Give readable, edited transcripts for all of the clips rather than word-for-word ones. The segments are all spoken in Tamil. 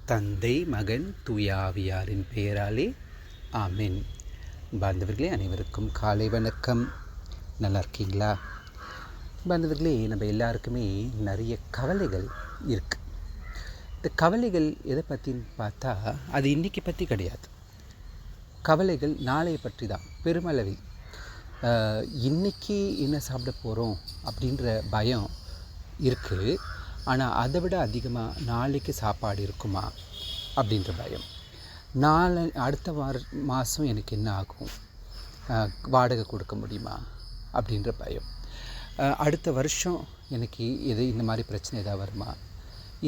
தந்தை மகன் தூயாவியாரின் பெயராலே ஆமென். பாந்தவர்களே, அனைவருக்கும் காலை வணக்கம். நல்லா இருக்கீங்களா? பாந்தவர்களே, நம்ம எல்லாருக்குமே நிறைய கவலைகள் இருக்குது. இந்த கவலைகள் எதை பற்றின்னு பார்த்தா, அது இன்றைக்கி பற்றி கிடையாது. கவலைகள் நாளைய பற்றி தான் பெருமளவில். இன்றைக்கி என்ன சாப்பிட போகிறோம் அப்படின்ற பயம் இருக்குது. ஆனால் அதை விட அதிகமாக நாளைக்கு சாப்பாடு இருக்குமா அப்படின்ற பயம். அடுத்த மாதம் எனக்கு என்ன ஆகும், வாடகை கொடுக்க முடியுமா அப்படின்ற பயம். அடுத்த வருஷம் எனக்கு இந்த மாதிரி பிரச்சனை எதாவது வருமா,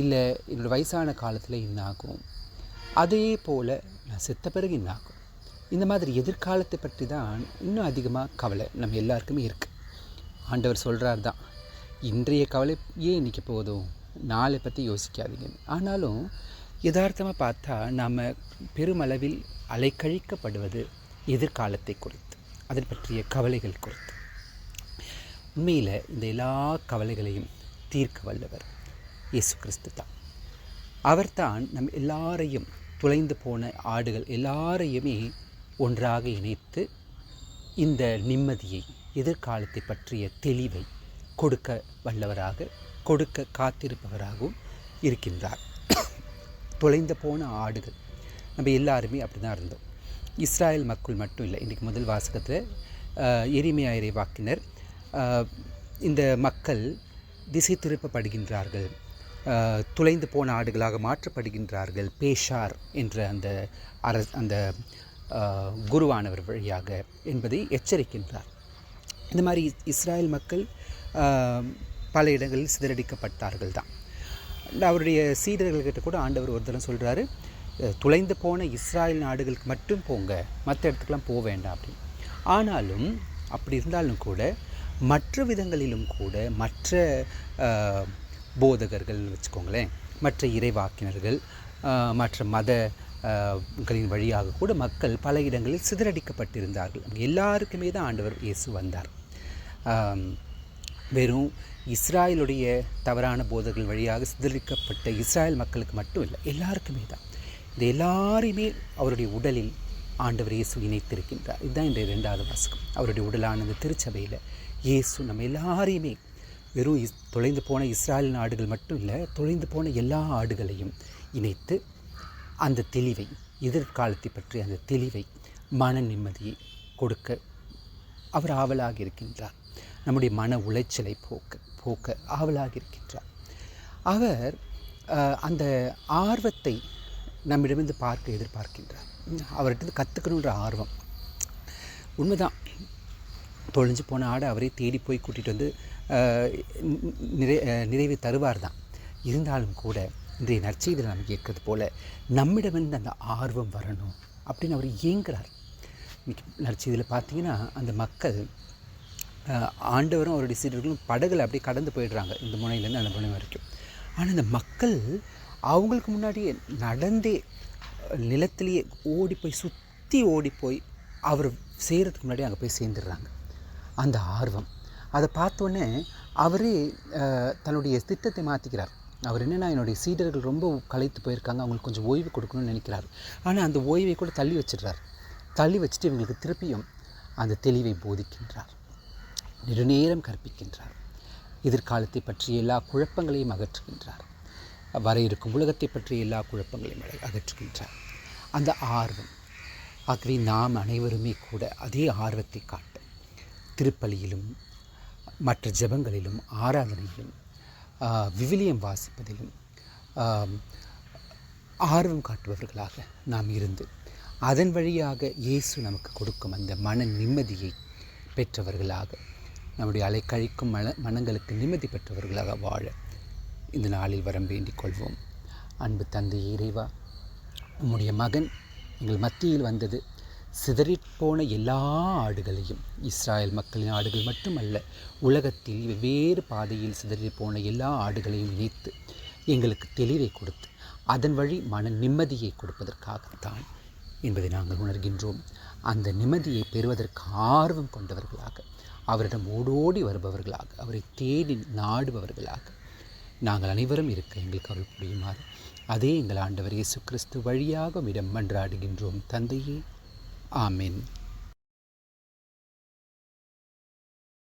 இல்லை என்னோடய வயசான காலத்தில் என்ன ஆகும், அதே போல் நான் செத்த பிறகு என்ன ஆகும். இந்த மாதிரி எதிர்காலத்தை பற்றி தான் இன்னும் அதிகமாக கவலை நம்ம எல்லாருக்குமே இருக்குது. ஆண்டவர் சொல்கிறார் தான், இன்றைய கவலை ஏன் இன்றைக்கி போதும், நாளை பற்றி யோசிக்காதீங்க. ஆனாலும் யதார்த்தமாக பார்த்தா நாம் பெருமளவில் அலைக்கழிக்கப்படுவது எதிர்காலத்தை குறித்து, அதை பற்றிய கவலைகள் குறித்து. உண்மையில் இந்த எல்லா கவலைகளையும் தீர்க்க வல்லவர் இயேசு கிறிஸ்து தான். அவர்தான் நம் எல்லாரையும், தொலைந்து போன ஆடுகள் எல்லாரையுமே ஒன்றாக இணைத்து இந்த நிம்மதியை, எதிர்காலத்தை பற்றிய தெளிவை கொடுக்க வல்லவராக, கொடுக்க காத்திருப்பவராகவும் இருக்கின்றார். தொலைந்து போன ஆடுகள் நம்ம எல்லாருமே அப்படி தான் இருந்தோம். இஸ்ராயல் மக்கள் மட்டும் இல்லை. இன்றைக்கு முதல் வாசகத்தில் எரேமியா இறைவாக்கினர் இந்த மக்கள் திசை திருப்பப்படுகின்றார்கள், தொலைந்து போன ஆடுகளாக மாற்றப்படுகின்றார்கள் பேஷார் என்ற அந்த குருவானவர் வழியாக என்பதை எச்சரிக்கின்றார். இந்த மாதிரி இஸ்ராயல் மக்கள் பல இடங்களில் சிதறடிக்கப்பட்டார்கள் தான். அவருடைய சீடர்கள்கிட்ட கூட ஆண்டவர் ஒரு தரம் சொல்கிறாரு, தொலைந்து போன இஸ்ராயல் நாடுகளுக்கு மட்டும் போங்க, மற்ற இடத்துக்கெலாம் போக வேண்டாம் அப்படின்னு. ஆனாலும் அப்படி இருந்தாலும் கூட மற்ற விதங்களிலும் கூட மற்ற போதகர்கள் வச்சுக்கோங்களேன், மற்ற இறைவாக்கினர்கள், மற்ற மதங்களின் வழியாக கூட மக்கள் பல இடங்களில் சிதறடிக்கப்பட்டிருந்தார்கள். எல்லாருக்குமே தான் ஆண்டவர் இயேசு வந்தார். வெறும் இஸ்ராயலுடைய தவறான போதர்கள் வழியாக சிதறிக்கப்பட்ட இஸ்ராயல் மக்களுக்கு மட்டும் இல்லை, எல்லாருக்குமே தான். இந்த எல்லாரையுமே அவருடைய உடலில் ஆண்டவர் இயேசு இணைத்திருக்கின்றார். இதுதான் இன்றைய 2வது வாசகம். அவருடைய உடலானது திருச்சபையில் இயேசு நம்ம எல்லாரையுமே, வெறும் தொலைந்து போன இஸ்ராயல் நாடுகள் மட்டும் இல்லை, தொலைந்து போன எல்லா ஆடுகளையும் இணைத்து அந்த தெளிவை, எதிர்காலத்தை பற்றிய அந்த தெளிவை, மன நிம்மதியை கொடுக்க அவர் ஆவலாக இருக்கின்றார். நம்முடைய மன உளைச்சலை போக்க ஆவலாக இருக்கின்றார். அவர் அந்த ஆர்வத்தை நம்மிடமிருந்து பார்க்க எதிர்பார்க்கின்றார். அவர்கிட்ட கற்றுக்கணுன்ற ஆர்வம். உண்மைதான், தொலைஞ்சு போன ஆடை அவரே தேடி போய் கூட்டிகிட்டு வந்து நிறைவை தருவார் தான். இருந்தாலும் கூட இன்றைய நற்செய்தியில் நம்ம கேட்கறது போல் நம்மிடமிருந்து அந்த ஆர்வம் வரணும் அப்படின்னு அவர் ஏங்குறார். இன்றைக்கி நற்செய்தியில் பார்த்தீங்கன்னா, அந்த மக்கள், ஆண்டவரும் அவருடைய சீடர்களும் படகுல அப்படியே கடந்து போயிடுறாங்க, இந்த முனையிலேருந்து அந்த முனை வரைக்கும். ஆனால் இந்த மக்கள் அவங்களுக்கு முன்னாடியே நடந்தே நிலத்திலேயே சுற்றி ஓடி போய் அவர் செய்கிறதுக்கு முன்னாடி அங்கே போய் சேர்ந்துடுறாங்க. அந்த ஆர்வம், அதை பார்த்தோன்னே அவரே தன்னுடைய திட்டத்தை மாற்றிக்கிறார். அவர் என்னென்னா, என்னுடைய சீடர்கள் ரொம்ப களைத்து போயிருக்காங்க, அவங்களுக்கு கொஞ்சம் ஓய்வு கொடுக்கணும்னு நினைக்கிறார். ஆனால் அந்த ஓய்வை கூட தள்ளி வச்சுட்டு இவங்களுக்கு திருப்பியும் அந்த தெளிவை போதிக்கின்றார், நெடுநேரம் கற்பிக்கின்றார், எதிர்காலத்தை பற்றிய எல்லா குழப்பங்களையும் அகற்றுகின்றார், வர இருக்கும் உலகத்தை பற்றிய எல்லா குழப்பங்களையும் அகற்றுகின்றார். அந்த ஆர்வம். ஆகவே நாம் அனைவருமே கூட அதே ஆர்வத்தை காட்ட திருப்பலியிலும், மற்ற ஜெபங்களிலும், ஆராதனையிலும், விவிலியம் வாசிப்பதிலும் ஆர்வம் காட்டுபவர்களாக நாம் இருந்து, அதன் வழியாக இயேசு நமக்கு கொடுக்கும் அந்த மன நிம்மதியை பெற்றவர்களாக, நம்முடைய அலைக்கழிக்கும் மனங்களுக்கு நிம்மதி பெற்றவர்களாக வாழ இந்த நாளில் வரம் வேண்டிக் கொள்வோம். அன்பு தந்தை இறைவா, உம்முடைய மகன் எங்கள் மத்தியில் வந்தது சிதறிப்போன எல்லா ஆடுகளையும், இஸ்ராயல் மக்களின் ஆடுகள் மட்டுமல்ல, உலகத்தில் வெவ்வேறு பாதையில் சிதறிப்போன எல்லா ஆடுகளையும் இணைத்து எங்களுக்கு தெளிவை கொடுத்து அதன் வழி மன நிம்மதியை கொடுப்பதற்காகத்தான் என்பதை நாங்கள் உணர்கின்றோம். அந்த நிம்மதியை பெறுவதற்கு ஆர்வம் கொண்டவர்களாக, அவரிடம் ஓடோடி வருபவர்களாக, அவரை தேடி நாடுபவர்களாக நாங்கள் அனைவரும் இருக்க எங்களுக்கு அருள் புரியுமாறு அதே எங்கள் ஆண்டவர் இயேசு கிறிஸ்து வழியாக உம்மிடம் மன்றாடுகின்றோம் தந்தையே. ஆமென்.